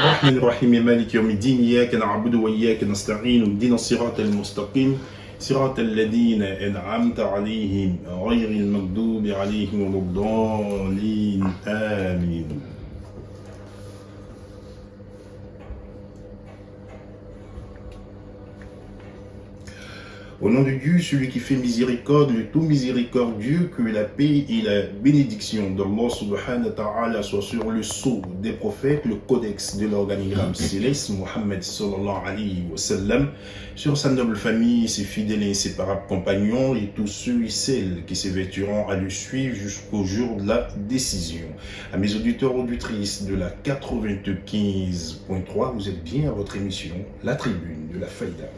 الرحمن الرحيم مالك يوم الدين إياك نعبد وإياك نستعين اهدنا الصراط المستقيم صراط الذين أنعمت عليهم غير المغضوب عليهم ولا الضالين آمين. Au nom de Dieu, celui qui fait miséricorde, le tout miséricordieux, que la paix et la bénédiction d'Allah subhanahu wa ta'ala soient sur le sceau des prophètes, le codex de l'organigramme céleste, Mohammed sallallahu alayhi wa sallam, sur sa noble famille, ses fidèles et inséparables compagnons et tous ceux et celles qui s'évertueront à le suivre jusqu'au jour de la décision. À mes auditeurs auditrices de la 95.3, vous êtes bien à votre émission, La Tribune de la Faïda.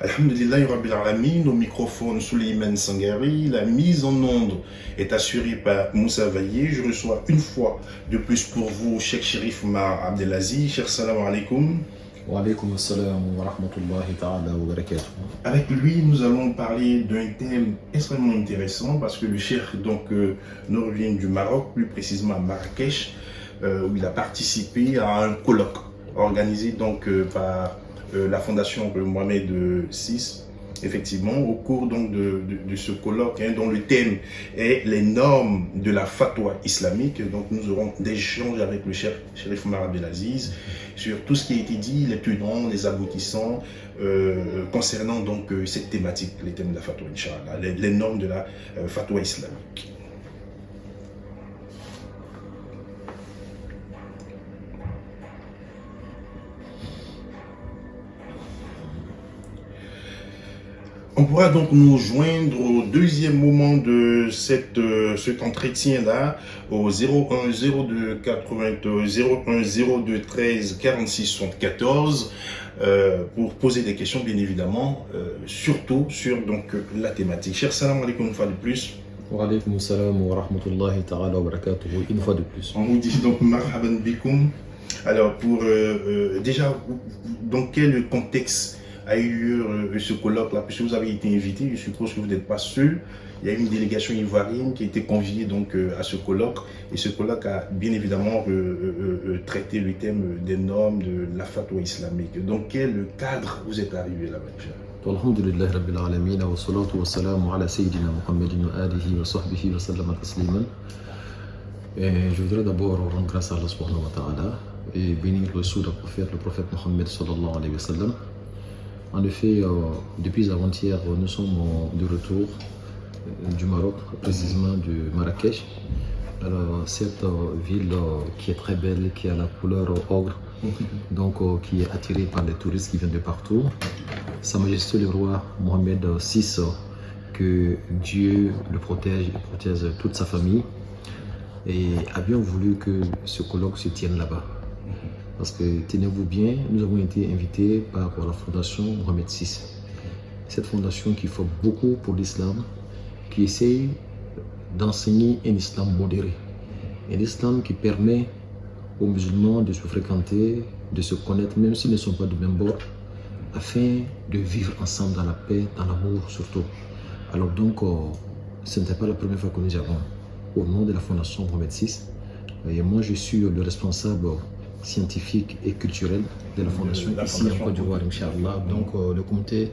Alhamdulillahi Rabbil Alamin, au microphone Souleymane Sangari, la mise en onde est assurée par Moussa Vaillé. Je reçois une fois de plus pour vous Cheikh Chérif Mar Abdelaziz. Cheikh, salam alaikum. Wa alaykum assalam wa rahmatullahi ta'ala wa barakatuh. Avec lui, nous allons parler d'un thème extrêmement intéressant parce que le Cheikh nous revient du Maroc, plus précisément à Marrakech, où il a participé à un colloque organisé par la fondation Mohamed VI, effectivement, au cours de ce colloque, dont le thème est les normes de la fatwa islamique. Donc nous aurons des échanges avec le Chérif Mar Abdelaziz sur tout ce qui a été dit, les tenants, les aboutissants, concernant cette thématique, les thèmes de la fatwa, Inch'Allah, les normes de la fatwa islamique. On pourra donc nous joindre au deuxième moment de cet entretien-là, au 01 02 13 46 74, pour poser des questions, bien évidemment, surtout sur la thématique. Cher salam alaikum une fois de plus. Wa alaykum assalam wa rahmatullahi ta'ala wa barakatuh, une fois de plus. On vous dit donc marhaban bikoum. Alors, déjà, dans quel contexte a eu lieu ce colloque-là, puisque vous avez été invité, je suppose que vous n'êtes pas seul. Il y a une délégation ivoirienne qui a été conviée à ce colloque, et ce colloque a bien évidemment traité le thème des normes de la fatwa islamique. Dans quel cadre vous êtes arrivé là-bas? Alhamdulillah Rabbil Alamin, wa salatu wa salamu ala Sayyidina Muhammadin wa alihi wa sahbihi wa sallama tasliman. Je voudrais d'abord rendre grâce à Allah subhanahu wa ta'ala et bénir le prophète Mohammed sallallahu alayhi wa sallam. En effet, depuis avant-hier, nous sommes de retour du Maroc, précisément de Marrakech. Alors, cette ville qui est très belle, qui a la couleur ogre, donc qui est attirée par les touristes qui viennent de partout. Sa Majesté le roi Mohamed VI, que Dieu le protège et protège toute sa famille, et a bien voulu que ce colloque se tienne là-bas. Parce que, tenez-vous bien, nous avons été invités par la fondation Mohamed VI. Cette fondation qui fait beaucoup pour l'islam, qui essaie d'enseigner un islam modéré. Un islam qui permet aux musulmans de se fréquenter, de se connaître, même s'ils ne sont pas du même bord, afin de vivre ensemble dans la paix, dans l'amour surtout. Alors donc, ce n'était pas la première fois que nous avons, au nom de la fondation Mohamed VI. Et moi, je suis le responsable scientifique et culturel de la fondation ici en Côte d'Ivoire, Inch'Allah. Donc le comité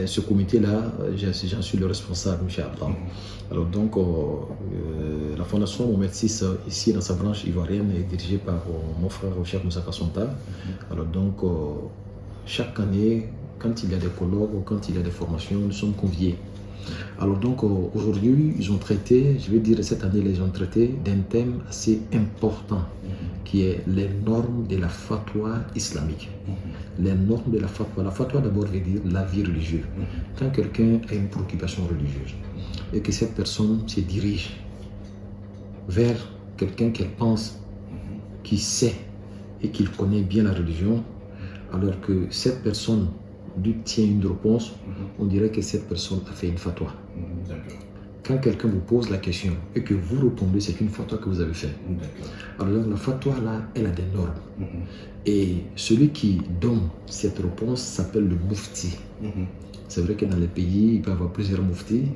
ce comité-là, j'en suis le responsable, Inch'Allah. Alors donc la fondation Mohamed VI ici dans sa branche ivoirienne est dirigée par mon frère Cheikh Moussa Kassonta. Alors donc chaque année, quand il y a des colloques ou quand il y a des formations, nous sommes conviés. Alors donc aujourd'hui, ils ont traité, je vais dire cette année, ils ont traité d'un thème assez important qui est les normes de la fatwa islamique. Les normes de la fatwa. La fatwa d'abord veut dire la vie religieuse. Quand quelqu'un a une préoccupation religieuse et que cette personne se dirige vers quelqu'un qu'elle pense, qui sait et qui connaît bien la religion, alors que cette personne lui tient une réponse, on dirait que cette personne a fait une fatwa. quand quelqu'un vous pose la question et que vous répondez, c'est une fatwa que vous avez fait. Alors la fatwa là, elle a des normes. Et celui qui donne cette réponse s'appelle le mufti. C'est vrai que dans les pays, il peut y avoir plusieurs muftis.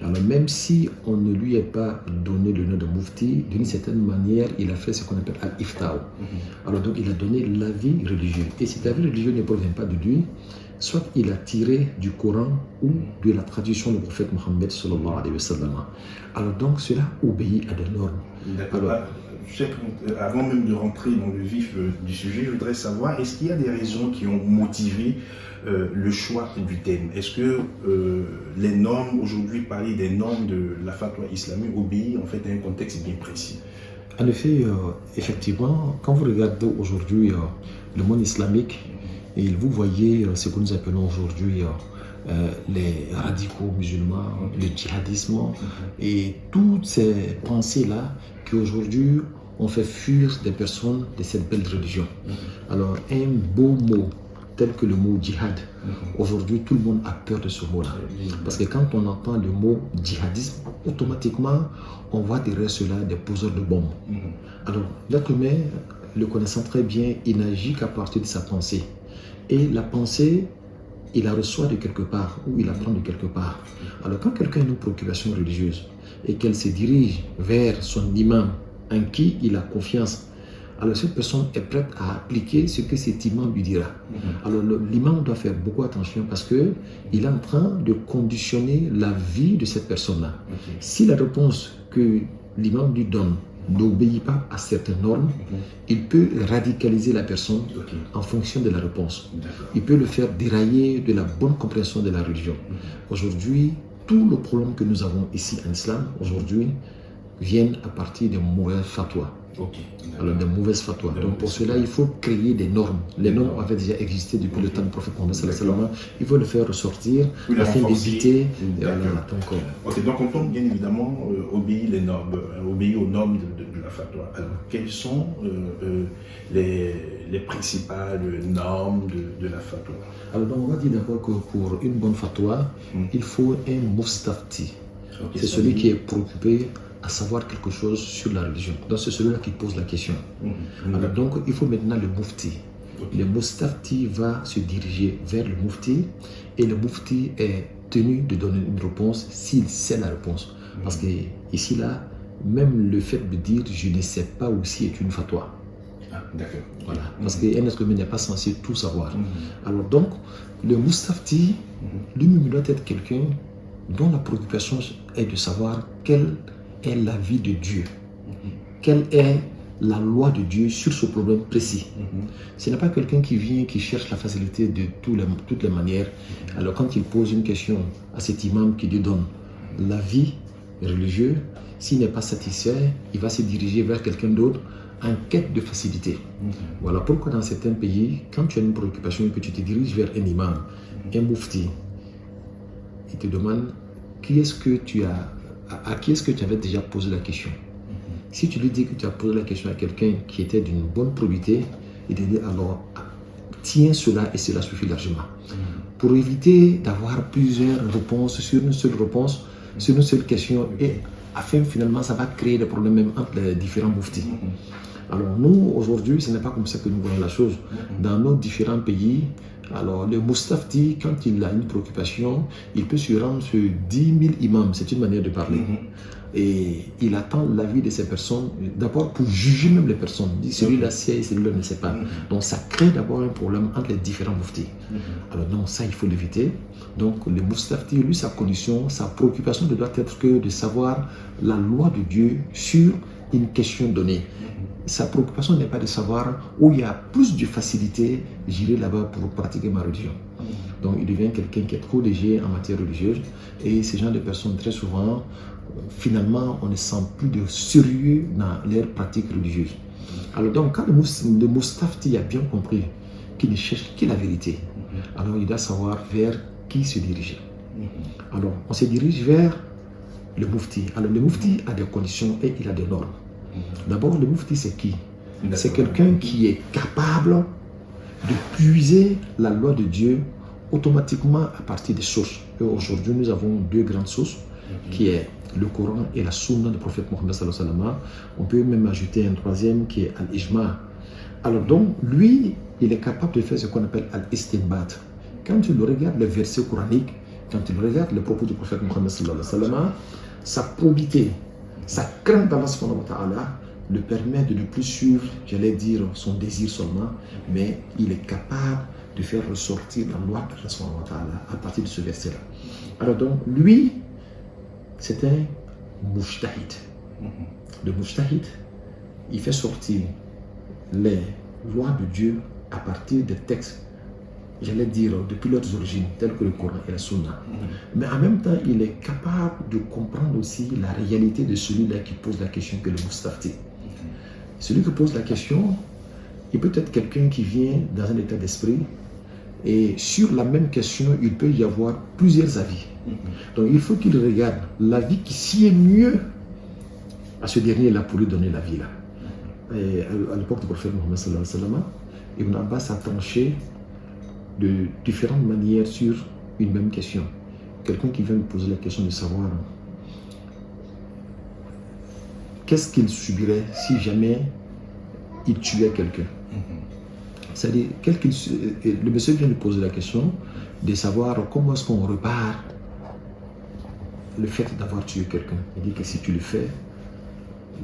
Alors même si on ne lui a pas donné le nom de mufti, d'une certaine manière, il a fait ce qu'on appelle al-iftao. Alors donc il a donné l'avis religieux. Et cet avis religieux ne provient pas de lui, soit il a tiré du Coran ou de la tradition du prophète Mohammed sallallahu alayhi wa sallam. Alors donc cela obéit à des normes. D'accord. Avant même de rentrer dans le vif du sujet, je voudrais savoir, est-ce qu'il y a des raisons qui ont motivé le choix du thème? Est-ce que les normes, aujourd'hui parler des normes de la fatwa islamique obéit en fait à un contexte bien précis? En effet, effectivement, quand vous regardez aujourd'hui le monde islamique, et vous voyez ce que nous appelons aujourd'hui les radicaux musulmans, le djihadisme et toutes ces pensées-là qui aujourd'hui ont fait fuir des personnes de cette belle religion. Alors un beau mot tel que le mot djihad, aujourd'hui tout le monde a peur de ce mot-là. Parce que quand on entend le mot djihadisme, automatiquement on voit derrière cela des poseurs de bombes. Alors l'être humain, le connaissant très bien, il n'agit qu'à partir de sa pensée. Et la pensée, il la reçoit de quelque part ou il la prend de quelque part. Alors quand quelqu'un a une préoccupation religieuse et qu'elle se dirige vers son imam en qui il a confiance, alors cette personne est prête à appliquer ce que cet imam lui dira. Alors l'imam doit faire beaucoup attention parce qu'il est en train de conditionner la vie de cette personne-là. Si la réponse que l'imam lui donne n'obéit pas à certaines normes, il peut radicaliser la personne en fonction de la réponse. Il peut le faire dérailler de la bonne compréhension de la religion. Aujourd'hui, tout le problème que nous avons ici en islam, aujourd'hui, viennent à partir des mauvaises fatwas. Alors des mauvaises fatwas. Donc pour cela, il faut créer des normes. Les normes avaient déjà existé depuis le temps du prophète Mohammed sallallahu alayhi wa sallam. Il faut le faire ressortir afin d'éviter. Donc on peut bien évidemment obéir aux normes de la fatwa. Alors quelles sont les principales normes de la fatwa? Alors donc, on va dire d'abord que pour une bonne fatwa, il faut un mustafti. C'est celui qui est préoccupé à savoir quelque chose sur la religion. Donc c'est celui-là qui pose la question. Alors donc il faut maintenant le mufti. Le mustafti va se diriger vers le mufti et le mufti est tenu de donner une réponse s'il sait la réponse. Parce que ici là, même le fait de dire je ne sais pas aussi est une fatwa. D'accord. Voilà. Parce qu'un être humain n'est pas censé tout savoir. Alors donc le mustafti, lui-même doit être quelqu'un dont la préoccupation est de savoir quelle est la vie de Dieu, quelle est la loi de Dieu sur ce problème précis. Ce n'est pas quelqu'un qui vient, qui cherche la facilité de toutes les manières. Alors quand il pose une question à cet imam qui lui donne l'avis religieux, s'il n'est pas satisfait, il va se diriger vers quelqu'un d'autre en quête de facilité. Voilà pourquoi dans certains pays, quand tu as une préoccupation et que tu te diriges vers un imam, un mufti, il te demande à qui est-ce que tu avais déjà posé la question. Si tu lui dis que tu as posé la question à quelqu'un qui était d'une bonne probité, il te dit alors tiens cela et cela suffit largement. Pour éviter d'avoir plusieurs réponses sur une seule réponse, sur une seule question, et afin finalement ça va créer des problèmes même entre les différents muftis. Alors nous aujourd'hui ce n'est pas comme ça que nous voyons la chose. Dans nos différents pays, alors le mustafti, quand il a une préoccupation, il peut se rendre sur 10 000 imams, c'est une manière de parler. Et il attend l'avis de ces personnes, d'abord pour juger même les personnes. Il dit celui-là sait, celui-là ne sait pas. Donc ça crée d'abord un problème entre les différents muftis. Alors non, ça il faut l'éviter. Donc le mustafti, lui, sa condition, sa préoccupation ne doit être que de savoir la loi de Dieu sur une question donnée. Sa préoccupation n'est pas de savoir où il y a plus de facilité, j'irai là-bas pour pratiquer ma religion. Donc il devient quelqu'un qui est trop léger en matière religieuse. Et ces gens de personnes, très souvent, finalement, on ne sent plus de sérieux dans leur pratique religieuse. Alors donc, quand le mustafti a bien compris qu'il ne cherche que la vérité, alors il doit savoir vers qui se diriger. Alors, on se dirige vers le mufti. Alors, le mufti a des conditions et il a des normes. D'abord, le mufti, c'est qui? C'est quelqu'un qui est capable de puiser la loi de Dieu automatiquement à partir des sources. Et aujourd'hui, nous avons deux grandes sources. qui est le Coran et la Sunna du prophète Mohammed sallallahu alayhi wa sallam. On peut même ajouter un troisième qui est Al-Ijma'. Alors donc, lui, il est capable de faire ce qu'on appelle Al-Istinbat. Quand tu le regardes, le verset coranique, quand tu regardes le propos du prophète Mohammed sallallahu alayhi wa sallam, sa probité, sa crainte d'Allah subhanahu wa ta'ala le permet de ne plus suivre, j'allais dire, son désir seulement, mais il est capable de faire ressortir la loi d'Allah subhanahu wa ta'ala à partir de ce verset-là. Alors donc, lui, c'est un mujtahid. Le mujtahid, il fait sortir les lois de Dieu à partir des textes, j'allais dire, depuis leurs origines, tels que le Coran et la Sunna. Mais en même temps, il est capable de comprendre aussi la réalité de celui-là qui pose la question que le mustafti. Celui qui pose la question, il peut être quelqu'un qui vient dans un état d'esprit et sur la même question, il peut y avoir plusieurs avis. Donc il faut qu'il regarde l'avis qui sied mieux à ce dernier-là pour lui donner l'avis là. Et à l'époque du prophète Mohammed sallallahu alayhi wa sallam, Ibn Abbas a tranché de différentes manières sur une même question. Quelqu'un qui vient me poser la question de savoir qu'est-ce qu'il subirait si jamais il tuait quelqu'un. C'est-à-dire, le monsieur vient de poser la question de savoir comment est-ce qu'on repart le fait d'avoir tué quelqu'un. Il dit que si tu le fais,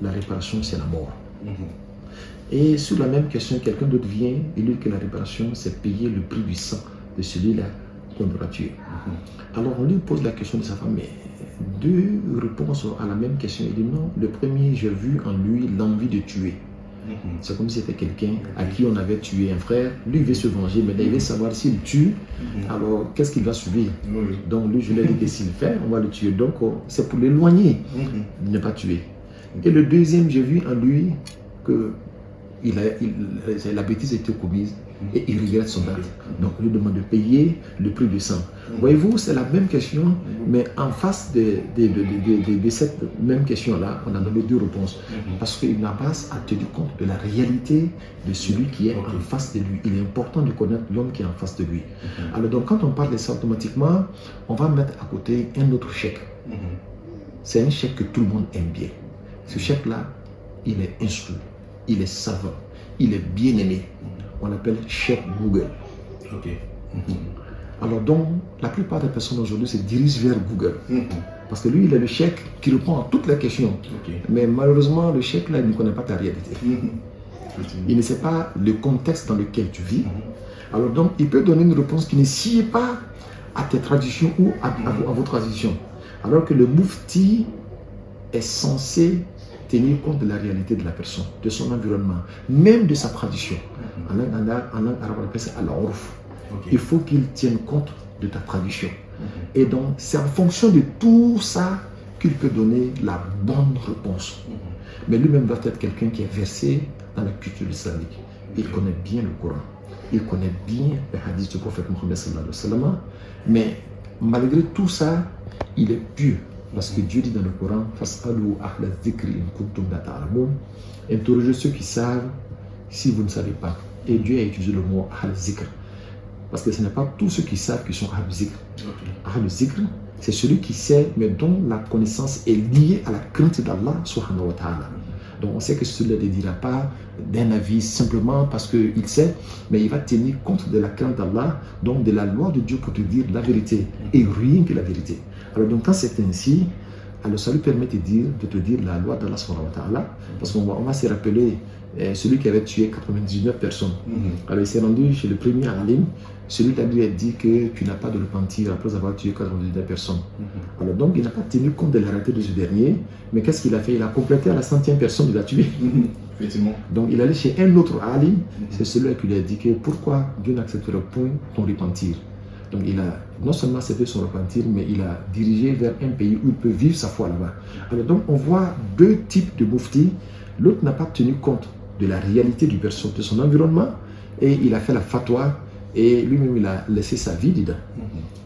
la réparation c'est la mort. Et sur la même question, quelqu'un d'autre vient et lui dit que la réparation c'est payer le prix du sang de celui-là qu'on aura tué. Alors on lui pose la question de sa femme, mais deux réponses à la même question. Il dit non, le premier, j'ai vu en lui l'envie de tuer. C'est comme si c'était quelqu'un à qui on avait tué un frère. Lui, il veut se venger, mais il veut savoir s'il tue, alors qu'est-ce qu'il va subir. Donc lui, je lui ai dit que s'il fait, on va le tuer. Donc c'est pour l'éloigner, de ne pas tuer. Et le deuxième, j'ai vu en lui que la bêtise a été commise et il regrette son acte. Donc on lui demande de payer le prix du sang. Voyez-vous, c'est la même question, mais en face de cette même question-là, on a donné deux réponses. Parce qu'Ibn Abbas a tenu compte de la réalité de celui qui est en face de lui. Il est important de connaître l'homme qui est en face de lui. Alors donc quand on parle de ça automatiquement, on va mettre à côté un autre chèque. C'est un chèque que tout le monde aime bien. Ce chèque-là, il est instruit, il est savant, il est bien aimé. On l'appelle chèque Google. Alors donc, la plupart des personnes aujourd'hui se dirigent vers Google. Parce que lui, il a le chèque qui répond à toutes les questions. Mais malheureusement, le chèque là, il ne connaît pas ta réalité. Il ne sait pas le contexte dans lequel tu vis. Alors donc, il peut donner une réponse qui ne sied pas à tes traditions ou à vos traditions. Alors que le mufti est censé tenir compte de la réalité de la personne, de son environnement, même de sa tradition. En langue arabe, on appelle ça al-urf. Il faut qu'il tienne compte de ta tradition. Et donc, c'est en fonction de tout ça qu'il peut donner la bonne réponse. Mais lui-même doit être quelqu'un qui est versé dans la culture islamique. Il connaît bien le Coran. Il connaît bien le hadith du prophète Mohammed sallallahu alayhi wa sallam. Mais malgré tout ça, il est pieux. Parce que Dieu dit dans le Coran, Fas'alu ahla dhikri in kuntum la ta'lamun. Interrogez ceux qui savent si vous ne savez pas. Et Dieu a utilisé le mot ahl zikr. Parce que ce n'est pas tous ceux qui savent qui sont ahl zikr. Ahl zikr, c'est celui qui sait, mais dont la connaissance est liée à la crainte d'Allah subhanahu wa ta'ala. Donc on sait que celui-là ne dira pas d'un avis simplement parce qu'il sait, mais il va tenir compte de la crainte d'Allah, donc de la loi de Dieu pour te dire la vérité, et rien que la vérité. Alors donc quand c'est ainsi, alors ça lui permet de te dire la loi d'Allah subhanahu wa ta'ala, parce qu'on va se rappeler celui qui avait tué 99 personnes. Alors il s'est rendu chez le premier alim, celui-là lui a dit que tu n'as pas de repentir après avoir tué 99 personnes. Alors donc il n'a pas tenu compte de la réalité de ce dernier, mais qu'est-ce qu'il a fait? Il a complété à la 100e personne, il a tué. Effectivement. Donc il allait chez un autre alim, c'est celui-là qui lui a dit que pourquoi Dieu n'accepterait point ton repentir. Donc il a non seulement accepté son repentir, mais il a dirigé vers un pays où il peut vivre sa foi là-bas. Alors donc on voit deux types de mufti. L'autre n'a pas tenu compte de la réalité de son environnement et il a fait la fatwa et lui-même il a laissé sa vie dedans.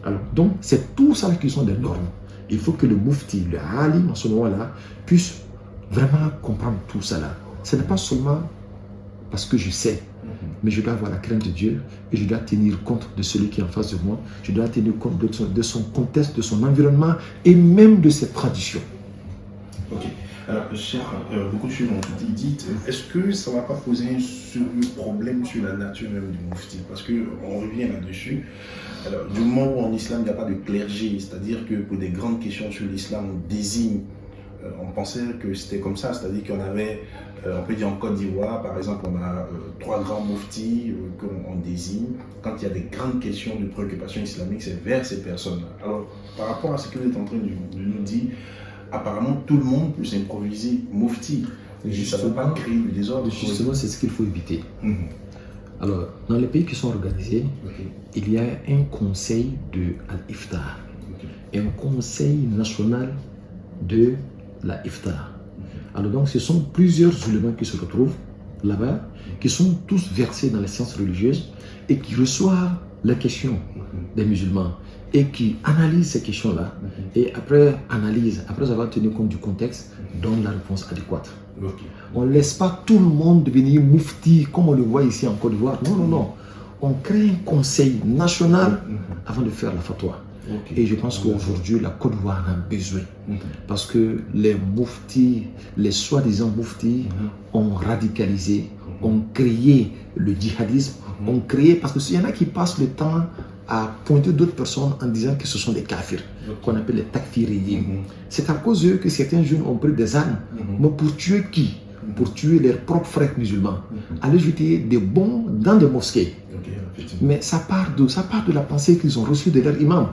Alors donc c'est tout ça qui sont des normes. Il faut que le mufti, le alim en ce moment-là, puisse vraiment comprendre tout ça là. Ce n'est pas seulement parce que je sais, mais je dois avoir la crainte de Dieu et je dois tenir compte de celui qui est en face de moi. Je dois tenir compte de son contexte, de son environnement et même de ses traditions. Ok. Alors, cher, beaucoup de choses ont été dites. Est-ce que ça ne va pas poser un sérieux problème sur la nature même du moufti? Parce qu'on revient là-dessus. Alors, du moment où en islam, il n'y a pas de clergé, c'est-à-dire que pour des grandes questions sur l'islam, on désigne, on pensait que c'était comme ça, c'est-à-dire qu'on avait, on peut dire en Côte d'Ivoire, par exemple, on a 3 grands mouftis qu'on désigne. Quand il y a des grandes questions de préoccupation islamique, c'est vers ces personnes-là. Alors, par rapport à ce que vous êtes en train de nous dire, apparemment, tout le monde peut s'improviser moufti. Ça ne va pas créer du désordre. Justement, c'est ce qu'il faut éviter. Alors, dans les pays qui sont organisés, il y a un conseil de l'Iftar et un conseil national de la Iftar. Alors donc, ce sont plusieurs éléments qui se retrouvent là-bas, qui sont tous versés dans les sciences religieuses et qui reçoivent les questions des musulmans et qui analysent ces questions-là et après avoir tenu compte du contexte, donnent la réponse adéquate. On ne laisse pas tout le monde devenir moufti comme on le voit ici en Côte d'Ivoire. Non, non, non. On crée un conseil national avant de faire la fatwa. Et je pense qu'aujourd'hui, la Côte d'Ivoire en a besoin. Parce que les mouftis, les soi-disant mouftis, ont radicalisé, ont créé le djihadisme, ont créé, parce qu'il y en a qui passent le temps à pointer d'autres personnes en disant que ce sont des kafirs, qu'on appelle les takfiriyin. C'est à cause d'eux que certains jeunes ont pris des armes. Mais pour tuer qui? Pour tuer leurs propres frères musulmans. Aller jeter des bombes dans des mosquées. Mais ça part d'où? Ça part de la pensée qu'ils ont reçue de leur imam.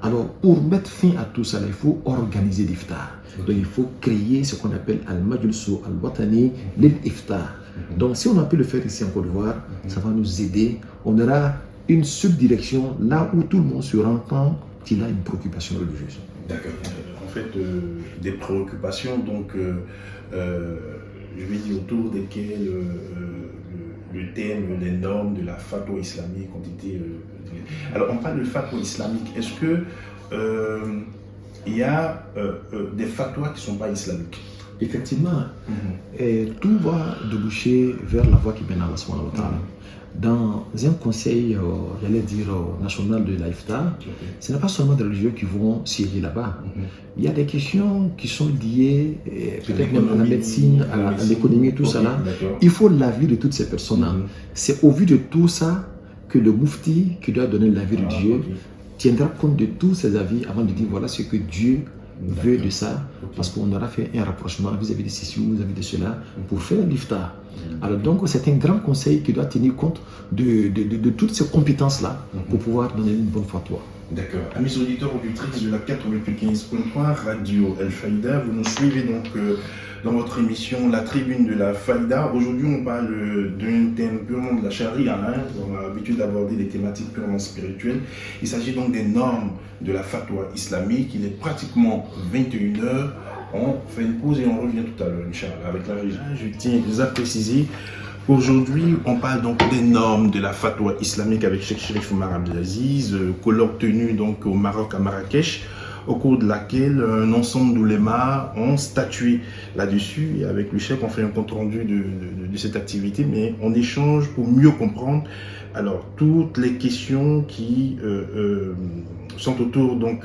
Alors, pour mettre fin à tout ça, il faut organiser l'iftar. Donc, il faut créer ce qu'on appelle Al-Majlisu Al-Watani Lil-Iftar. Donc, si on a pu le faire ici en Côte d'Ivoire, ça va nous aider. On aura une subdirection là où tout le monde se rend compte qu'il a une préoccupation religieuse. D'accord. En fait, des préoccupations, donc, je vais dire autour desquelles le thème, les normes de la fatwa islamique ont été... Alors, on parle de fatwa islamique. Est-ce que il y a des fatwas qui ne sont pas islamiques? Effectivement, et tout va déboucher vers la voie qui mène à Allah subhanahu wa ta'ala. Dans un conseil, j'allais dire, national de l'Iftar, ce n'est pas seulement des religieux qui vont siéger là-bas. Il y a des questions qui sont liées, peut-être même à la médecine, à l'économie, tout ça là. Il faut l'avis de toutes ces personnes-là. C'est au vu de tout ça que le moufti, qui doit donner l'avis religieux, tiendra compte de tous ces avis avant de dire voilà ce que Dieu veut de ça, parce qu'on aura fait un rapprochement vis-à-vis de ceci ou vis-à-vis de cela pour faire l'iftar. Alors donc c'est un grand conseil qui doit tenir compte de toutes ces compétences-là pour pouvoir donner une bonne fatwa. D'accord. Amis auditeurs auditrices de la 95.3 Radio El Faïda, vous nous suivez donc dans votre émission La Tribune de la Faïda. Aujourd'hui, on parle d'un thème purement de la charia. On a l'habitude d'aborder des thématiques purement spirituelles. Il s'agit donc des normes de la fatwa islamique. Il est pratiquement 21h. On fait une pause et on revient tout à l'heure, Inch'Allah, avec la régie. Je tiens à préciser qu'aujourd'hui, on parle donc des normes de la fatwa islamique avec Cheikh Cherif Oumar Abdelaziz, colloque tenu donc au Maroc, à Marrakech, au cours de laquelle un ensemble d'oulémas ont statué là-dessus. Et avec le Cheikh, on fait un compte-rendu de cette activité, mais on échange pour mieux comprendre alors toutes les questions qui sont autour donc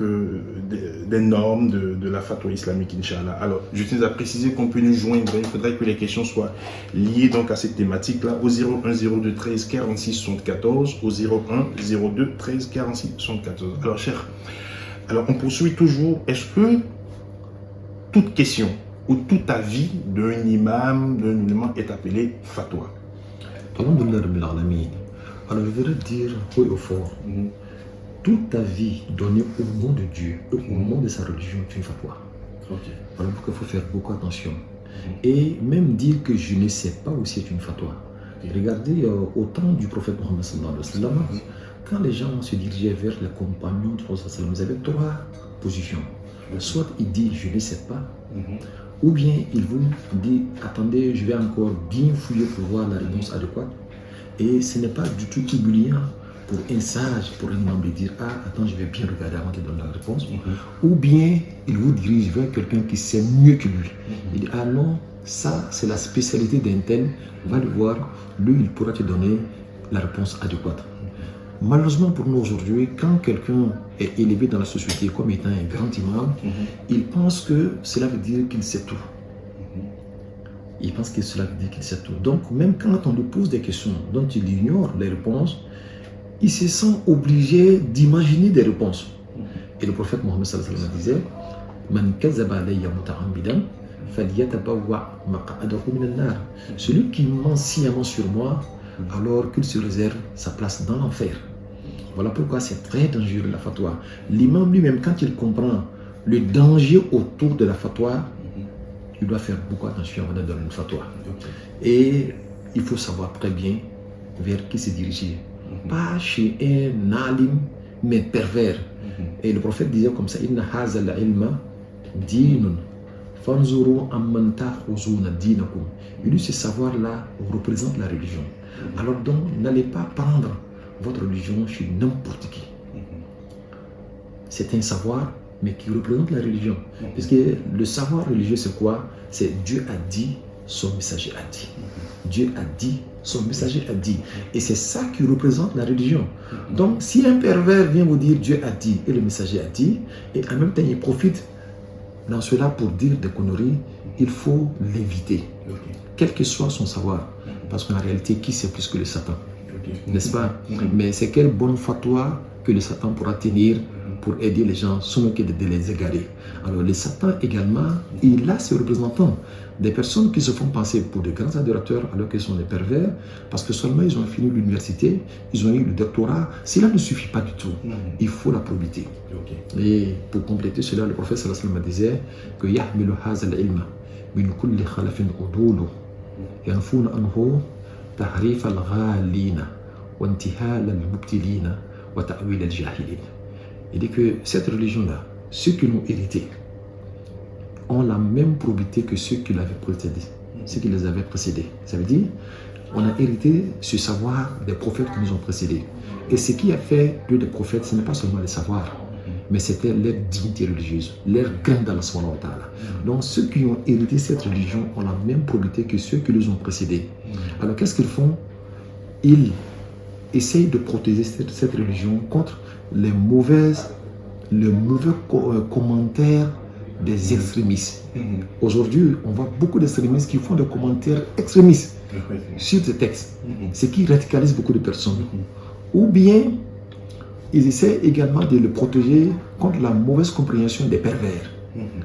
des normes de la fatwa islamique, Inch'Allah. Alors, je tiens à préciser qu'on peut nous joindre. Il faudrait que les questions soient liées donc à cette thématique-là au 01 02 13 46 74, au 01 02 13 46 74. Alors, cher, alors on poursuit toujours. Est-ce que toute question ou tout avis d'un imam est appelé fatwa? Alors, je voudrais dire haut et fort, tout avis donné au nom de Dieu et au nom de sa religion est une fatwa. Voilà pourquoi il faut faire beaucoup attention. Et même dire que je ne sais pas aussi est une fatwa. Regardez au temps du prophète Mohammed sallallahu alayhi wa sallam, quand les gens se dirigeaient vers les compagnons du prophète sallallahu alayhi wa sallam, ils avaient 3 positions. Soit il dit je ne sais pas, ou bien il vous dit attendez, je vais encore bien fouiller pour voir la réponse adéquate. Et ce n'est pas du tout humiliant pour un sage, pour un membre de dire ah attends, je vais bien regarder avant de donner la réponse. Ou bien il vous dirige vers quelqu'un qui sait mieux que lui. Il dit ah non, ça c'est la spécialité d'un tel, va le voir, lui il pourra te donner la réponse adéquate. Malheureusement pour nous aujourd'hui, quand quelqu'un est élevé dans la société comme étant un grand imam, il pense que cela veut dire qu'il sait tout. Il pense que cela veut dire qu'il sait tout. Donc même quand on lui pose des questions dont il ignore les réponses, il se sent obligé d'imaginer des réponses. Et le prophète Mohammed sallallahu alayhi wa sallam disait Man kazaba alayya muta'ammidan falyatabawwa maq'adahu min an-nar. Celui qui ment sciemment sur moi, alors qu'il se réserve sa place dans l'enfer. Voilà pourquoi c'est très dangereux la fatwa. L'imam lui-même, quand il comprend le danger autour de la fatwa, il doit faire beaucoup attention avant de donner une fatwa. Et il faut savoir très bien vers qui se diriger. Pas chez un alim, mais pervers. Et le prophète disait comme ça, Inna hazal ilma dinun fanzuru amman ta'khuzuna dinakum. Il dit ce savoir-là représente la religion. Alors donc, n'allez pas prendre votre religion chez n'importe qui. C'est un savoir, mais qui représente la religion. Parce que le savoir religieux, c'est quoi? C'est Dieu a dit, son messager a dit. Dieu a dit, son messager a dit. Et c'est ça qui représente la religion. Donc, si un pervers vient vous dire Dieu a dit et le messager a dit, et en même temps il profite dans cela pour dire des conneries, il faut l'éviter. Quel que soit son savoir. Parce qu'en réalité, qui sait plus que le Satan? N'est-ce pas? Mais c'est quelle bonne fatwa que le Satan pourra tenir pour aider les gens, sans que de les égarer. Alors le Satan également, il a ses représentants, des personnes qui se font passer pour de grands adorateurs alors qu'ils sont des pervers, parce que seulement ils ont fini l'université, ils ont eu le doctorat. Cela ne suffit pas du tout. Il faut la probité. Et pour compléter cela, le prophète sallallahu alayhi wa sallam disait que yahmilu hazal ilma min kulli khalafin udulu yanfuna anhu tahrif al-ghalina wa intihal al-mubtilina wa ta'wil al-jahilin. Il dit que cette religion-là, ceux qui l'ont hérité, ont la même probité que ceux qui l'avaient précédé, ceux qui les avaient précédés. Ça veut dire, on a hérité ce savoir des prophètes qui nous ont précédés. Et ce qui a fait d'eux des prophètes, ce n'est pas seulement le savoir, mais c'était leur dignité religieuse, leur crainte d'Allah subhanahu wa ta'ala. Donc ceux qui ont hérité cette religion ont la même probité que ceux qui les ont précédés. Alors qu'est-ce qu'ils font? Ils essayent de protéger cette religion contre les mauvais commentaires des extrémistes. Aujourd'hui, on voit beaucoup d'extrémistes qui font des commentaires extrémistes sur ces textes, ce qui radicalise beaucoup de personnes. Ou bien, ils essaient également de le protéger contre la mauvaise compréhension des pervers.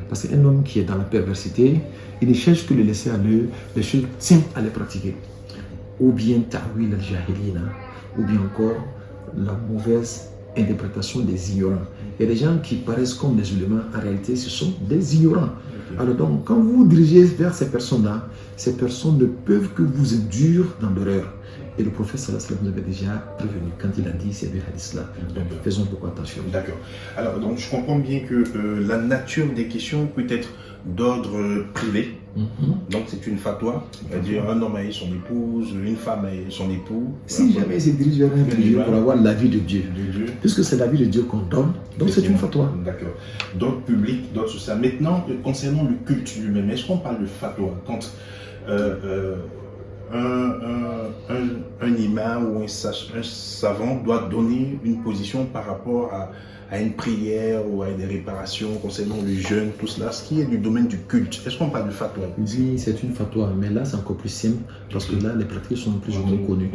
Parce qu'un homme qui est dans la perversité, il ne cherche que de laisser aller les choses simples à les pratiquer. Ou bien ta'wil al-jahilina, ou bien encore la mauvaise interprétation des ignorants. Il y a des gens qui paraissent comme des musulmans, en réalité ce sont des ignorants. Alors donc quand vous vous dirigez vers ces personnes-là, ces personnes ne peuvent que vous induire dans l'erreur. Et le prophète sallallahu alayhi wa sallam nous avait déjà prévenu quand il a dit ces deux hadiths-là. Donc faisons beaucoup attention. D'accord. Alors donc je comprends bien que la nature des questions peut être d'ordre privé. Donc c'est une fatwa, c'est-à-dire un homme a son épouse, une femme a son époux. Si jamais il se dirige vers un religieux pour avoir l'avis de Dieu, puisque c'est l'avis de Dieu qu'on donne, donc c'est une fatwa. D'accord. D'ordre public, d'ordre social. Maintenant, concernant le culte lui-même, est-ce qu'on parle de fatwa quand un imam ou un savant doit donner une position par rapport à une prière ou à des réparations concernant le jeûne, tout cela, ce qui est du domaine du culte? Est-ce qu'on parle de fatwa? Oui, c'est une fatwa, mais là c'est encore plus simple parce que là les pratiques sont plus ou moins connues.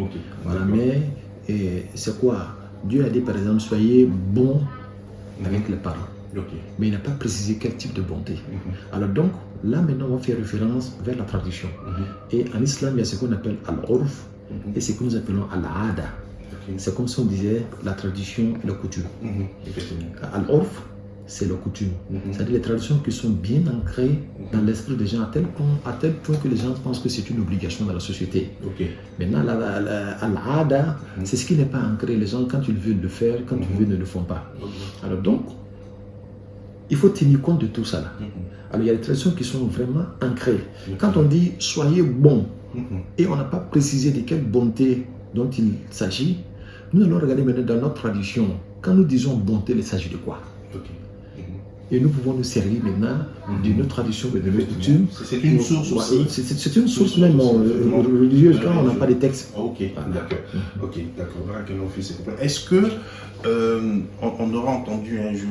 Voilà, mais c'est quoi? Dieu a dit par exemple, soyez bons avec les parents. Mais il n'a pas précisé quel type de bonté. Alors donc, là maintenant on va faire référence vers la tradition. Et en islam, il y a ce qu'on appelle al-urf et ce que nous appelons al-ada. C'est comme si on disait la tradition et la coutume. Al-urf, c'est la coutume. C'est-à-dire les traditions qui sont bien ancrées dans l'esprit des gens à tel point que les gens pensent que c'est une obligation dans la société. Maintenant, al-ada, c'est ce qui n'est pas ancré. Les gens, quand ils veulent le faire, quand ils veulent, ne le font pas. Alors donc, il faut tenir compte de tout ça là. Alors il y a des traditions qui sont vraiment ancrées. Quand on dit soyez bons et on n'a pas précisé de quelle bonté dont il s'agit, nous allons regarder maintenant dans notre tradition. Quand nous disons bonté, il s'agit de quoi? et nous pouvons nous servir maintenant de notre tradition et de notre coutume. C'est une source aussi. C'est une source même religieuse quand on n'a pas de texte. Ok, d'accord. Ok, d'accord. Est-ce que on aura entendu un jeu,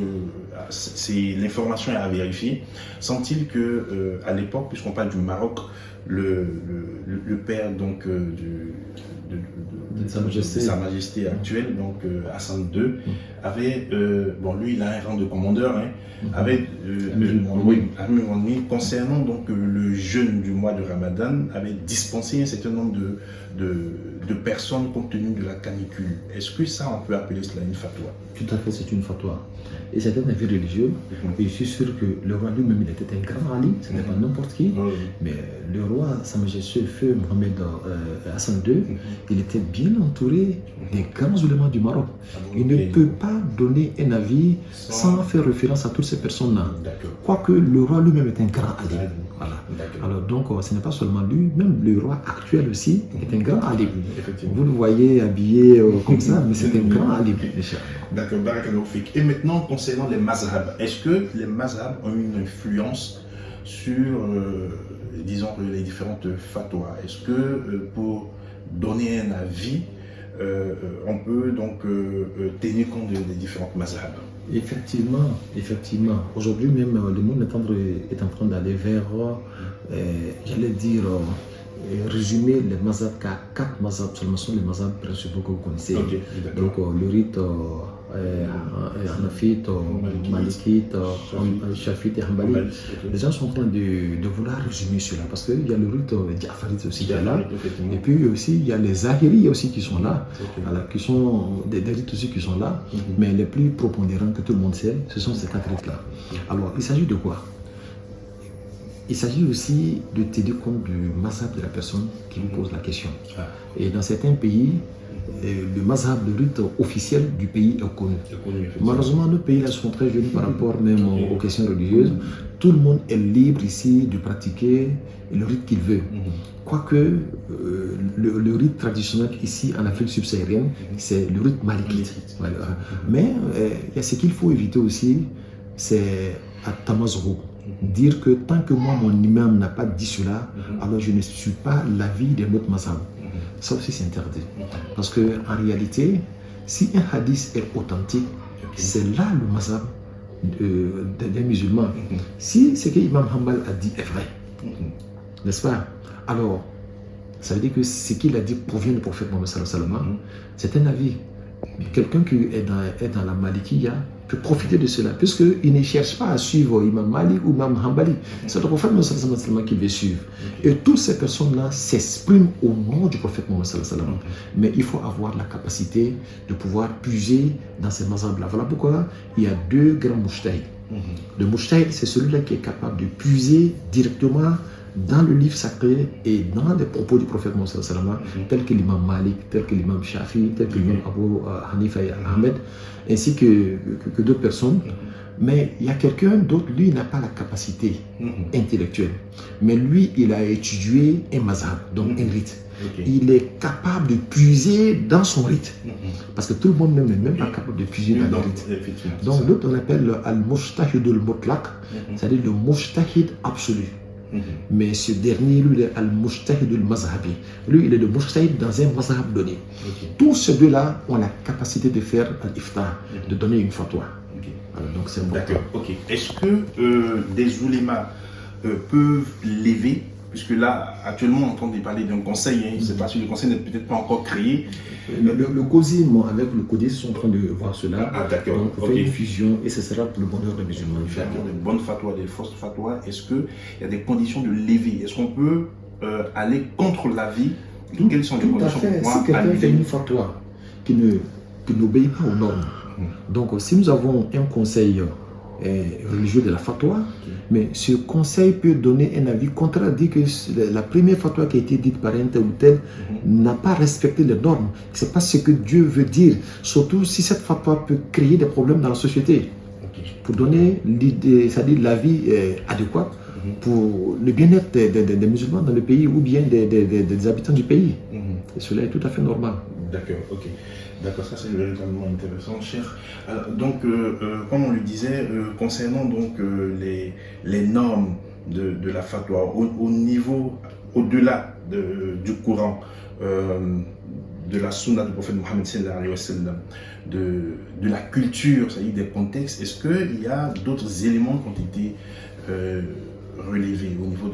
c'est l'information est à vérifier. Semble-t-il que à l'époque, puisqu'on parle du Maroc, le père donc de Sa Majesté actuelle, donc Hassan II, avait, bon lui il a un rang de commandeur, hein, avait concernant donc le jeûne du mois de Ramadan, avait dispensé un certain nombre de personnes compte tenu de la canicule. Est-ce que ça on peut appeler cela une fatwa? Tout à fait, c'est une fatwa. Et c'est un avis religieux. Et je suis sûr que le roi lui-même, il était un grand ali, ce n'est pas n'importe qui. Mais le roi, Sa Majesté Feu Mohamed Hassan II, il était bien entouré des grands éléments du Maroc. Il ne peut pas donner un avis sans faire référence à toutes ces personnes-là. Quoique le roi lui-même est un grand ali. Voilà. Alors donc, ce n'est pas seulement lui, même le roi actuel aussi est un grand ali. Vous le voyez habillé comme ça, mais c'est un grand ali. D'accord, Barakallahu Fik. Et maintenant, concernant les mazhab, est-ce que les mazhab ont une influence sur, disons, les différentes fatwas? Est-ce que pour donner un avis, on peut donc tenir compte des différentes mazhab? Effectivement. Aujourd'hui même, le monde est en train d'aller vers, j'allais dire, résumer les mazhab, car 4 mazhab seulement sont les mazhab principaux que vous connaissez. Donc le rite Hanafite, Malikite, Shafite et Hanbali. Les gens sont en train de vouloir résumer cela parce qu'il y a le rite Jafarite aussi qui est là. Et puis aussi il y a les Zahiri aussi qui sont là, qui sont des rites aussi qui sont là. Mais les plus prépondérants que tout le monde sait, ce sont ces 4 rites-là. Alors il s'agit de quoi? Il s'agit aussi de tenir compte du mazhab de la personne qui vous pose la question. Et dans certains pays, le mazhab, le rite officiel du pays est connu. Malheureusement, nos pays là sont très jeunes par rapport même aux questions religieuses. Tout le monde est libre ici de pratiquer le rite qu'il veut. Quoique le rite traditionnel ici en Afrique subsaharienne, c'est le rite malikite. Voilà. Mais il y a ce qu'il faut éviter aussi, c'est à Tamazrou. Dire que tant que moi, mon imam n'a pas dit cela, alors je ne suis pas l'avis des autres mazhab. Ça aussi, c'est interdit. Parce qu'en réalité, si un hadith est authentique, c'est là le mazhab des musulmans. Si ce que l'imam Hanbal a dit est vrai, n'est-ce pas? Alors, ça veut dire que ce qu'il a dit provient du prophète Mohammed sallallahu alayhi wa sallam. C'est un avis. Quelqu'un qui est dans la Malikiya peut profiter de cela, puisqu'il ne cherche pas à suivre Imam Malik ou Imam Hanbali. C'est le prophète Mohammed sallallahu alayhi wa sallam qu'il veut suivre. Et toutes ces personnes-là s'expriment au nom du prophète Mohammed sallallahu alayhi wa sallam. Mais il faut avoir la capacité de pouvoir puiser dans ces mazhab-là. Voilà pourquoi il y a 2 grands mujtahid. Le mujtahid, c'est celui-là qui est capable de puiser directement dans le livre sacré et dans les propos du prophète Mohammed sallallahu alayhi wa sallam, tel que l'imam Malik, tel que l'imam Shafi, tel que l'imam Abu Hanifa et Ahmed, ainsi que d'autres personnes. Mais il y a quelqu'un d'autre, lui, il n'a pas la capacité intellectuelle. Mais lui, il a étudié un mazhab, donc un rite. Il est capable de puiser dans son rite. Parce que tout le monde n'est même pas capable de puiser dans le rite. Donc l'autre, on appelle al-mujtahid al-mutlaq, c'est-à-dire le mujtahid absolu. Mais ce dernier, lui, il est al-mujtahid al-mazhabi. Lui, il est le mujtahid dans un mazhab donné. Tous ces deux-là ont la capacité de faire al-iftar, de donner une fatwa. Alors, donc c'est important. D'accord, Est-ce que des oulémas peuvent lever, puisque là, actuellement, on entend parler d'un conseil, je ne sais pas si le conseil n'est peut-être pas encore créé. Le COSI, moi, avec le CODIS, sont en train de voir cela. D'accord. Donc, on fait une fusion et ce sera pour le bonheur des musulmans. Des bonnes fatwas, des fausses fatwas. Est-ce qu'il y a des conditions de lever? Est-ce qu'on peut aller contre l'avis? Quelles sont les conditions pour pouvoir si quelqu'un fait une fatwa qui n'obéit pas aux normes, donc si nous avons un conseil religieux de la fatwa, mais ce conseil peut donner un avis contraire, dit que la première fatwa qui a été dite par un tel ou tel n'a pas respecté les normes. C'est pas ce que Dieu veut dire, surtout si cette fatwa peut créer des problèmes dans la société. Pour donner l'idée, c'est-à-dire l'avis adéquat pour le bien-être des musulmans dans le pays ou bien des habitants du pays. Et cela est tout à fait normal. D'accord, D'accord, ça c'est véritablement intéressant, cher. Alors, donc, comme on le disait, concernant donc les normes de la fatwa au niveau, au-delà du Coran, de la sunna du prophète Mohammed sallallahu alayhi wa sallam, de la culture, c'est-à-dire des contextes, est-ce qu'il y a d'autres éléments qui ont été relevés au niveau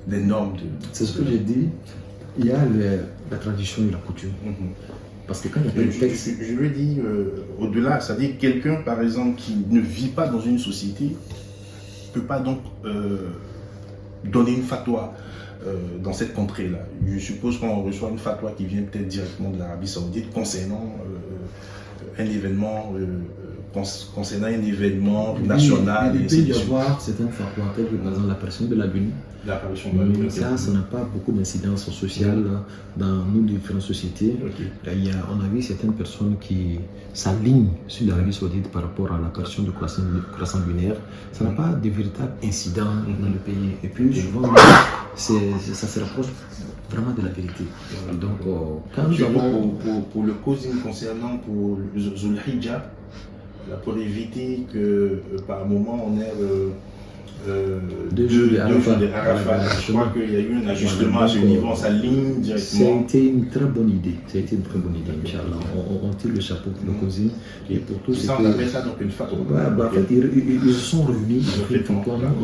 des normes C'est ce que j'ai dit, il y a la tradition et la coutume. Parce que quand il y a des textes... Je lui dis au-delà, c'est-à-dire quelqu'un par exemple qui ne vit pas dans une société ne peut pas donc donner une fatwa dans cette contrée-là. Je suppose qu'on reçoit une fatwa qui vient peut-être directement de l'Arabie Saoudite concernant un événement national. Il peut y avoir certaines fatwas, telles que par exemple l'apparition de la Lune. Mais ça n'a pas beaucoup d'incidence sociale dans nos différentes sociétés. On a vu certaines personnes qui s'alignent sur l'Arabie Saoudite par rapport à l'apparition du croissant lunaire. Ça n'a pas de véritable incident dans le pays. Et puis souvent, ça se rapproche vraiment de la vérité. Donc, quand nous avons... pour le causing concernant pour Zulhijjah, pour éviter que par moment on ait deux jours d'Arafat. Je crois qu'il y a eu un ajustement à ce niveau, on s'aligne directement. Ça a été une très bonne idée. Inch'Allah. On tire le chapeau pour le causing. Et pour tout ça, on appelle ça donc une fatwa. En fait, ils se sont réunis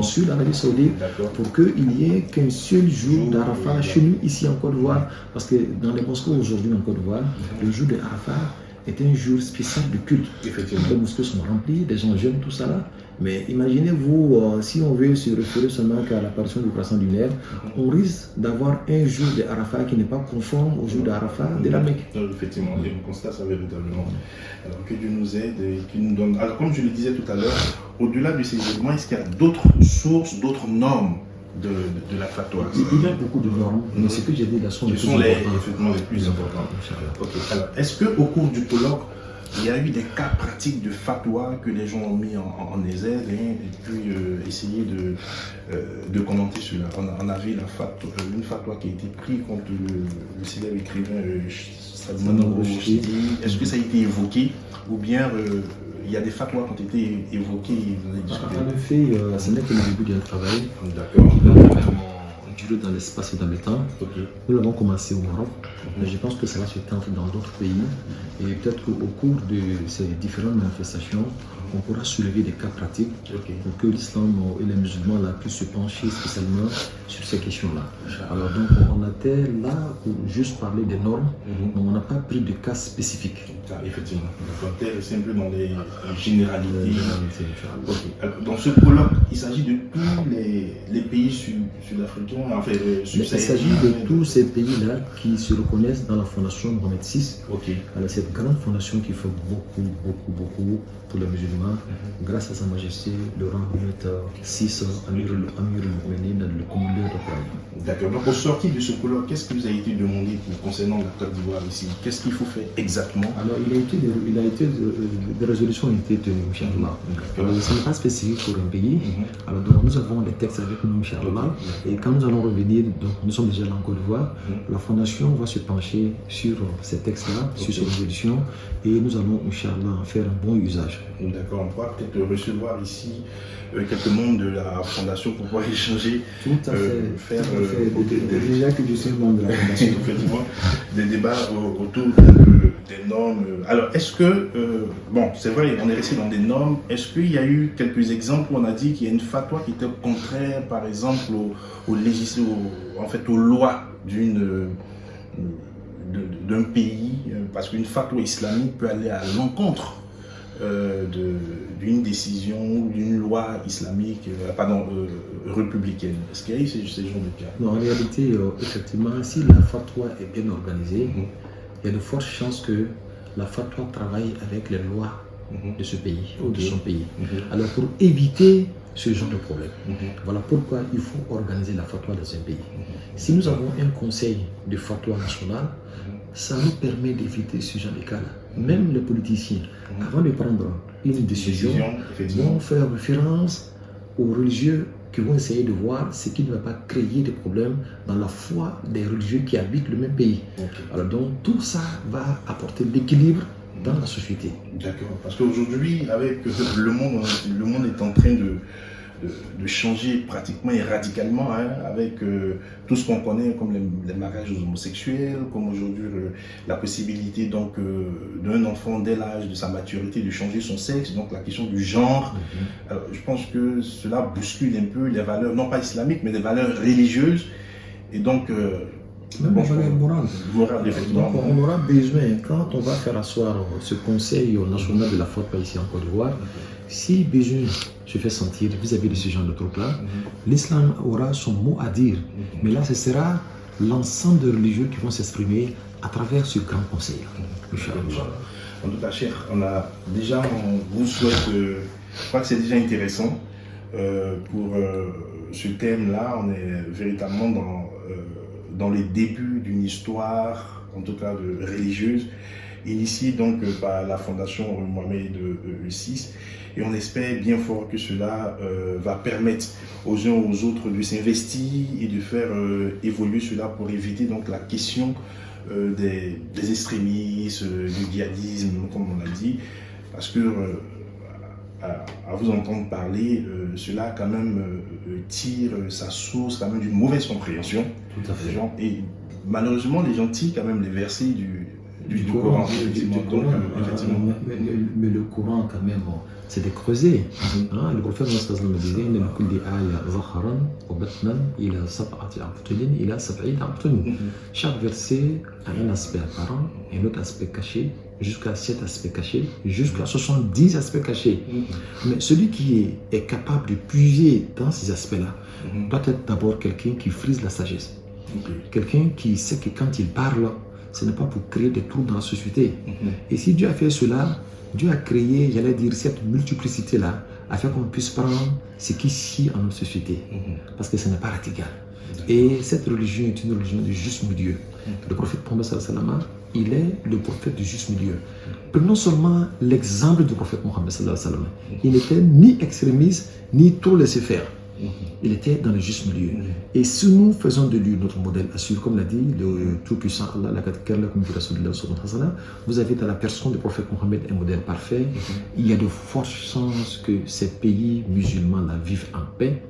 sur l'Arabie Saoudite pour qu'il n'y ait qu'un seul jour d'Arafat chez nous, ici en Côte d'Ivoire. Parce que dans les mosquées aujourd'hui en Côte d'Ivoire, le jour d'Arafat est un jour spécial de culte. Les mosquées sont remplies, les gens jeûnent, tout ça là. Mais imaginez-vous, si on veut se référer seulement qu'à l'apparition du croissant lunaire, on risque d'avoir un jour d'Arafat qui n'est pas conforme au jour d'Arafat de la Mecque. Effectivement, et on constate ça véritablement. Alors que Dieu nous aide et qu'il nous donne. Alors, comme je le disais tout à l'heure, au-delà de ces éléments, est-ce qu'il y a d'autres sources, d'autres normes de la fatwa? Il y a beaucoup de normes, mais ce que j'ai dit là sont les plus importantes. Alors, est-ce qu'au cours du colloque, il y a eu des cas pratiques de fatwa que les gens ont mis en exergue et puis essayer de commenter cela? On avait une fatwa qui a été prise contre le célèbre écrivain Salman Rushdie. Est-ce que ça a été évoqué ou bien il y a des fatwas qui ont été évoquées et vous avez discuté? En effet, ce n'est que le début d'un travail. D'accord. Duré dans l'espace et dans le temps. Nous l'avons commencé au Maroc, mais je pense que ça va se tenter dans d'autres pays. Et peut-être qu'au cours de ces différentes manifestations, on pourra soulever des cas pratiques pour que l'islam et les musulmans puissent se pencher spécialement sur ces questions-là. Alors donc on était là pour juste parler des normes, mais on n'a pas pris de cas spécifiques. Effectivement, on était simple dans les généralités. Alors, dans ce colloque, il s'agit de tous les pays sud-africains, enfin il s'agit de tous ces pays-là qui se reconnaissent dans la fondation Mohamed VI. Alors cette grande fondation qui fait beaucoup pour les musulmans, grâce à sa majesté, le rang Mohamed VI, Amir al-Mu'minin, le commandeur de Coran. D'accord. Donc au sortir de ce colloque, qu'est-ce qui vous a été demandé concernant la Côte d'Ivoire ici? Qu'est-ce qu'il faut faire exactement? Alors des résolutions ont été tenues, Inch'Allah. Ce n'est pas spécifique pour un pays. Alors donc nous avons des textes avec nous, Inch'Allah. Et quand nous allons revenir, donc nous sommes déjà là en Côte d'Ivoire, la fondation va se pencher sur ces textes-là, sur ces résolutions, et nous allons, Inch'Allah, en faire un bon usage. D'accord, on pourra peut-être recevoir ici quelques membres de la fondation pour pouvoir échanger. Tout à fait. Déjà que je suis membre de la fondation. Effectivement, des débats autour des normes. Alors, est-ce que, bon, c'est vrai, on est resté dans des normes, est-ce qu'il y a eu quelques exemples où on a dit qu'il y a une fatwa qui était contraire, par exemple, aux lois d'un pays, parce qu'une fatwa islamique peut aller à l'encontre d'une décision ou d'une loi islamique, républicaine. Est-ce qu'il y a eu ce genre de cas? Non, en réalité, effectivement, si la fatwa est bien organisée, il y a de fortes chances que la fatwa travaille avec les lois de ce pays ou de son pays. Alors pour éviter ce genre de problème, voilà pourquoi il faut organiser la fatwa dans un pays. Si nous avons un conseil de fatwa national, ça nous permet d'éviter ce genre de cas-là. Même les politiciens, avant de prendre une décision, vont faire référence aux religieux qui vont essayer de voir ce qui ne va pas créer de problèmes dans la foi des religieux qui habitent le même pays. Alors donc tout ça va apporter l'équilibre dans la société. D'accord, parce qu'aujourd'hui, avec le monde est en train de changer pratiquement et radicalement, hein, avec tout ce qu'on connaît comme les mariages homosexuels, comme aujourd'hui la possibilité donc d'un enfant dès l'âge de sa maturité de changer son sexe, donc la question du genre. Alors, je pense que cela bouscule un peu les valeurs, non pas islamiques, mais des valeurs religieuses, et donc même les valeurs morales. Effectivement. Donc on aura besoin, quand on va faire asseoir ce conseil national de la fatwa ici en Côte d'Ivoire, si besoin se fait sentir vis-à-vis de ce genre de trucs-là, l'islam aura son mot à dire. Mais là, ce sera l'ensemble de religieux qui vont s'exprimer à travers ce grand conseil. En tout cas, cher, on vous souhaite, je crois que c'est déjà intéressant pour ce thème-là. On est véritablement dans les débuts d'une histoire, en tout cas religieuse, initiée donc par la fondation Mohamed VI. Et on espère bien fort que cela va permettre aux uns aux autres de s'investir et de faire évoluer cela pour éviter donc la question des extrémistes, du djihadisme, comme on l'a dit, parce que à vous entendre parler, cela quand même tire sa source quand même d'une mauvaise compréhension. Tout à fait. Des gens, et malheureusement, les gens tirent quand même les versets du Coran. Mais le Coran, quand même, c'est des creusets. Le prophète me disait chaque verset a un aspect apparent et un autre aspect caché, jusqu'à 7 aspects cachés, jusqu'à 70 aspects cachés. Mais celui qui est capable de puiser dans ces aspects-là doit être d'abord quelqu'un qui frise la sagesse. Quelqu'un qui sait que quand il parle, ce n'est pas pour créer des troubles dans la société. Et si Dieu a fait cela, Dieu a créé, j'allais dire, cette multiplicité-là, afin qu'on puisse prendre ce qui chie en notre société. Parce que ce n'est pas radical. Et cette religion est une religion du juste milieu. Le prophète Mohammed sallallahu alayhi wa sallam, il est le prophète du juste milieu. Prenons seulement l'exemple du prophète Mohammed sallallahu alayhi wa sallam. Il n'était ni extrémiste, ni trop laissé faire. Il était dans le juste milieu. Et si nous faisons de lui notre modèle à suivre, comme l'a dit le tout-puissant Allah, vous avez dans la personne du prophète Mohammed un modèle parfait. Il y a de fortes chances que ces pays musulmans-là vivent en paix.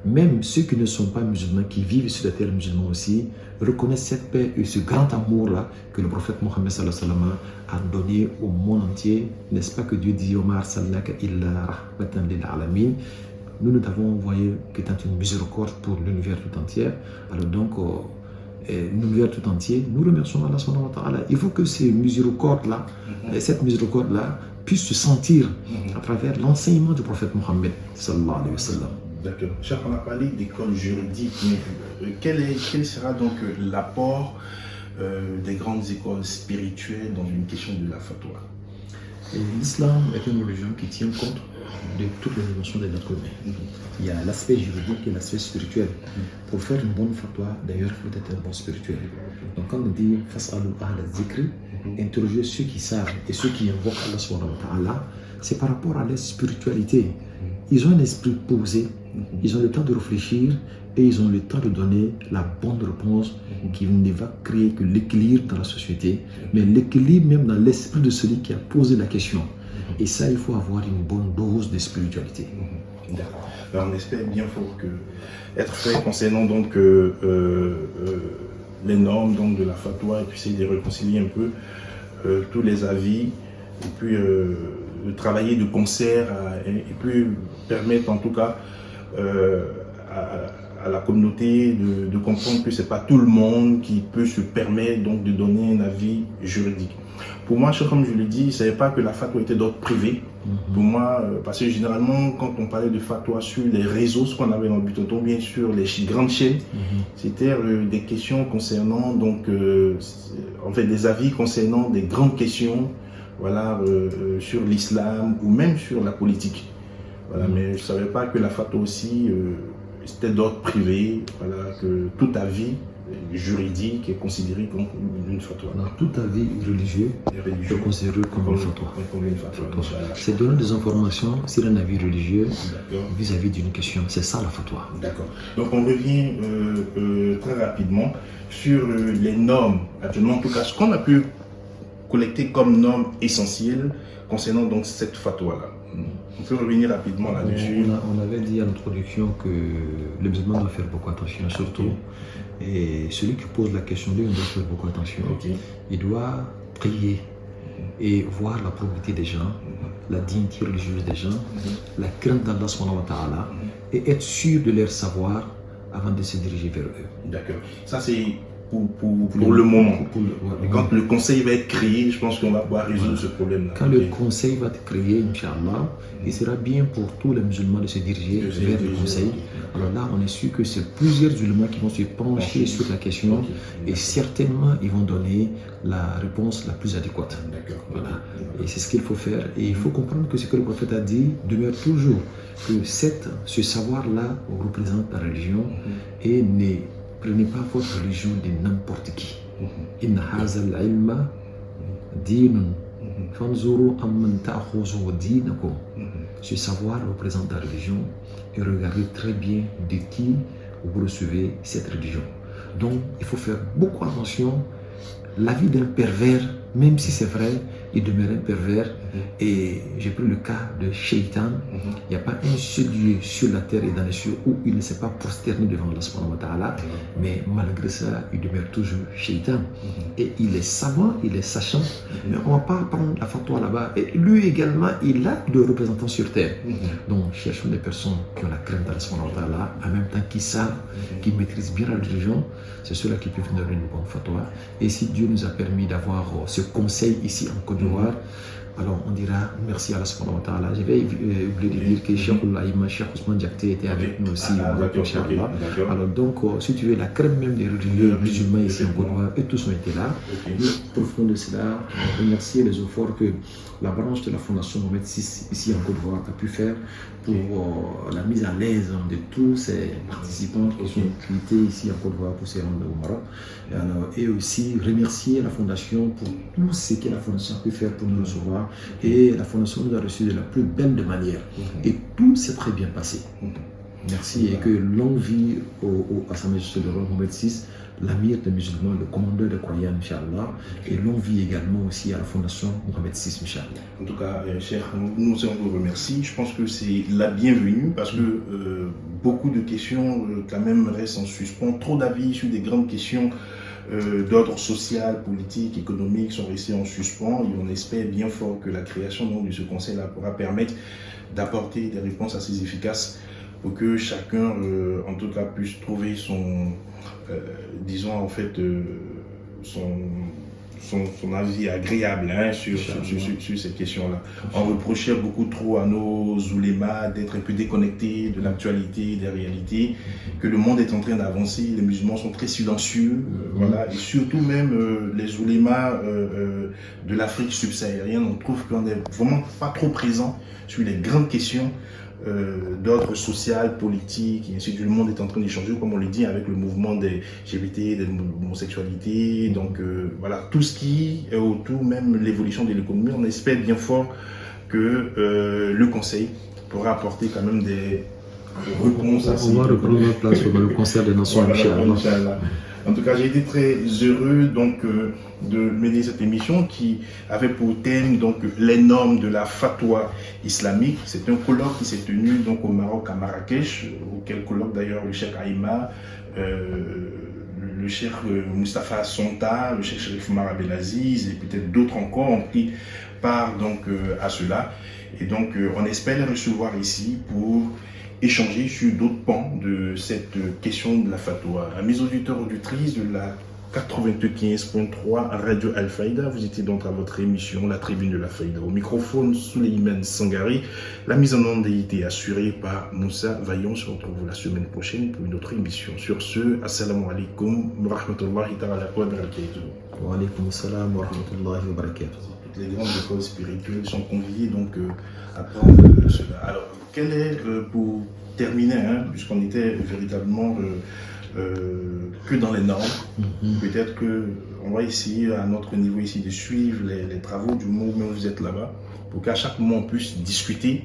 Même ceux qui ne sont pas musulmans, qui vivent sur la terre musulmane aussi, reconnaissent cette paix et ce grand amour-là que le prophète Mohammed sallallahu alayhi wa sallam a donné au monde entier. N'est-ce pas que Dieu dit Omar sallaka illa rahmatan lil alamin. Nous nous avons envoyé qu'étant une miséricorde pour l'univers tout entier. Alors donc, l'univers tout entier, nous remercions Allah subhanahu wa ta'ala. Il faut que ces miséricordes-là, cette miséricorde-là, puisse se sentir à travers l'enseignement du prophète Mohammed sallallahu alayhi wa sallam. D'accord. Cher, on a parlé d'école juridique, mais quel sera donc l'apport des grandes écoles spirituelles dans une question de la fatwa? L'islam est une religion qui tient compte de toutes les dimensions de l'être humain. Il y a l'aspect juridique et l'aspect spirituel. Pour faire une bonne fatwa, d'ailleurs, il faut être un bon spirituel. Donc quand on dit « Fas'alu ahla zikri », interroger ceux qui savent et ceux qui invoquent Allah subhanahu wa ta'ala, c'est par rapport à leur spiritualité. Ils ont un esprit posé, ils ont le temps de réfléchir et ils ont le temps de donner la bonne réponse qui ne va créer que l'équilibre dans la société, mais l'équilibre même dans l'esprit de celui qui a posé la question. Et ça, il faut avoir une bonne dose de spiritualité. D'accord. Alors, on espère bien fort que être fait concernant donc les normes donc de la fatwa et puis essayer de réconcilier un peu tous les avis et puis de travailler de concert et puis permettre en tout cas à la communauté de comprendre que c'est pas tout le monde qui peut se permettre donc de donner un avis juridique. Pour moi, comme je le dis, je ne savais pas que la fatwa était d'ordre privé. Pour moi, parce que généralement, quand on parlait de fatwa sur les réseaux, ce qu'on avait dans le Butoton, bien sûr, les grandes chaînes, c'était des questions concernant, donc, en fait, des avis concernant des grandes questions, voilà, sur l'islam ou même sur la politique. Voilà, mais je ne savais pas que la fatwa aussi, c'était d'ordre privé, voilà, que tout avis juridique est considéré comme une fatwa. Dans tout avis religieux est considéré comme une fatwa. C'est donner des informations sur un avis religieux vis-à-vis d'une question. C'est ça la fatwa. D'accord. Donc on revient très rapidement sur les normes, actuellement en tout cas ce qu'on a pu collecter comme normes essentielles concernant donc cette fatwa-là. On peut revenir rapidement là-dessus. On avait dit à l'introduction que le musulman doit faire beaucoup attention, surtout. Et celui qui pose la question, lui, on doit faire beaucoup attention. Il doit prier et voir la probité des gens, la dignité religieuse des gens, la crainte d'Allah subhanahu wa ta'ala, et être sûr de leur savoir avant de se diriger vers eux. D'accord. Ça, c'est pour le moment. Et quand le conseil va être créé, je pense qu'on va pouvoir résoudre ce problème-là. Quand le conseil va être créé, Inch'Allah, il sera bien pour tous les musulmans de se diriger vers le conseil. Alors là, on est sûr que c'est plusieurs musulmans qui vont se pencher sur la question et certainement, ils vont donner la réponse la plus adéquate. Voilà. Et c'est ce qu'il faut faire. Et il faut comprendre que ce que le prophète a dit demeure toujours, que ce savoir-là représente la religion et ne prenez pas votre religion de n'importe qui. Inna hazal ilma dinun fanzuru amman ta'khuzu dinakum. Ce savoir représente la religion et regardez très bien de qui vous recevez cette religion. Donc il faut faire beaucoup attention. La vie d'un pervers, même si c'est vrai, il demeure un pervers. Et j'ai pris le cas de Shaitan. Il n'y a pas un seul lieu sur la terre et dans les cieux où il ne s'est pas prosterné devant Allah subhanahu wa ta'ala. Mais malgré ça, il demeure toujours Shaitan. Et il est savant, il est sachant. Mais on ne va pas prendre la fatwa là-bas. Et lui également, il a de représentants sur terre. Donc cherchons des personnes qui ont la crainte d'Allah subhanahu wa ta'ala, en même temps qui savent, qui maîtrisent bien la religion. C'est ceux-là qui peuvent donner une bonne fatwa. Et si Dieu nous a permis d'avoir ce conseil ici en Côte d'Ivoire, alors on dira merci à Allah subhanahu wa ta'ala. J'avais oublié de dire que Cheikh Ousmane Diakité était avec nous aussi. Alors donc, si tu veux, la crème même des religieux musulmans ici en Côte d'Ivoire, et tous ont été là. Nous profitons de cela, remercier les efforts que la branche de la Fondation Mohamed VI ici en Côte d'Ivoire a pu faire pour la mise à l'aise de tous ces participants qui sont invités ici en Côte d'Ivoire pour se rendre au Maroc. Et aussi remercier la Fondation pour tout ce que la Fondation a pu faire pour nous recevoir. Et la Fondation nous a reçus de la plus belle de manière. Et tout s'est très bien passé. Merci et que longue vie à Sa Majesté le Roi Mohamed VI, l'amir des musulmans, le commandeur des croyants, Inch'Allah, et longue vie également aussi à la Fondation Mohamed VI, Inch'Allah. En tout cas, cher, nous vous remercie. Je pense que c'est la bienvenue parce que beaucoup de questions quand même restent en suspens. Trop d'avis sur des grandes questions d'ordre social, politique, économique sont restés en suspens et on espère bien fort que la création donc, de ce conseil-là pourra permettre d'apporter des réponses assez efficaces pour que chacun, en tout cas, puisse trouver son, disons en fait, son avis agréable sur cette question-là. On reprochait beaucoup trop à nos oulémas d'être un peu déconnectés de l'actualité, des réalités, que le monde est en train d'avancer, les musulmans sont très silencieux, voilà, et surtout même les oulémas de l'Afrique subsaharienne, on trouve qu'on n'est vraiment pas trop présent sur les grandes questions d'ordre social, politique, et ainsi de suite. Le monde est en train d'échanger, comme on le dit, avec le mouvement des LGBT, des homosexualités, donc voilà, tout ce qui est autour, même l'évolution de l'économie. On espère bien fort que le Conseil pourra apporter quand même des réponses à ces... On va reprendre notre place pour le concert des Nations Unies. En tout cas, j'ai été très heureux donc, de mener cette émission qui avait pour thème donc, les normes de la fatwa islamique. C'est un colloque qui s'est tenu donc, au Maroc, à Marrakech, auquel colloque d'ailleurs le cheikh Aïma, le cheikh Moustapha Sonta, le cheikh Sherif Omar Abdelaziz et peut-être d'autres encore ont pris part donc, à cela. Et donc, on espère les recevoir ici pour échanger sur d'autres pans de cette question de la fatwa. À mes auditeurs auditrices de la 95.3 Radio Al-Faïda, vous étiez donc à votre émission La Tribune de la Faïda. Au microphone, Souleymane Sangari. La mise en onde a été assurée par Moussa Vaillon. On se retrouve la semaine prochaine pour une autre émission. Sur ce, assalamu alaikum wa rahmatullahi ta'ala wa barakatuh. Wa alaikum assalam wa rahmatullahi wa barakatuh. Toutes les grandes écoles spirituelles sont conviées donc à prendre cela. Alors, quel est, pour terminer, puisqu'on était véritablement que dans les normes. Peut-être qu'on va essayer à notre niveau ici de suivre les travaux du mouvement où vous êtes là-bas, pour qu'à chaque moment on puisse discuter,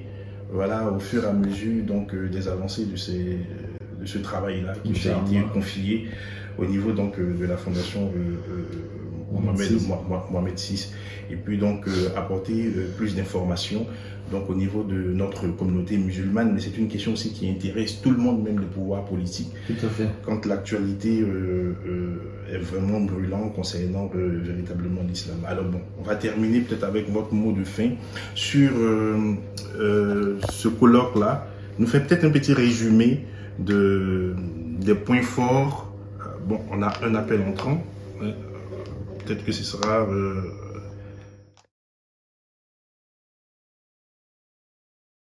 voilà, au fur et à mesure donc, des avancées de ce travail-là qui nous a été confié au niveau donc, de la fondation Mohamed VI, et puis donc apporter plus d'informations donc au niveau de notre communauté musulmane, mais c'est une question aussi qui intéresse tout le monde, même les pouvoirs politiques. Tout à fait. Quand l'actualité est vraiment brûlante concernant véritablement l'islam. Alors bon, on va terminer peut-être avec votre mot de fin sur ce colloque-là. Nous fait peut-être un petit résumé des points forts. Bon, on a un appel entrant. Peut-être que ce sera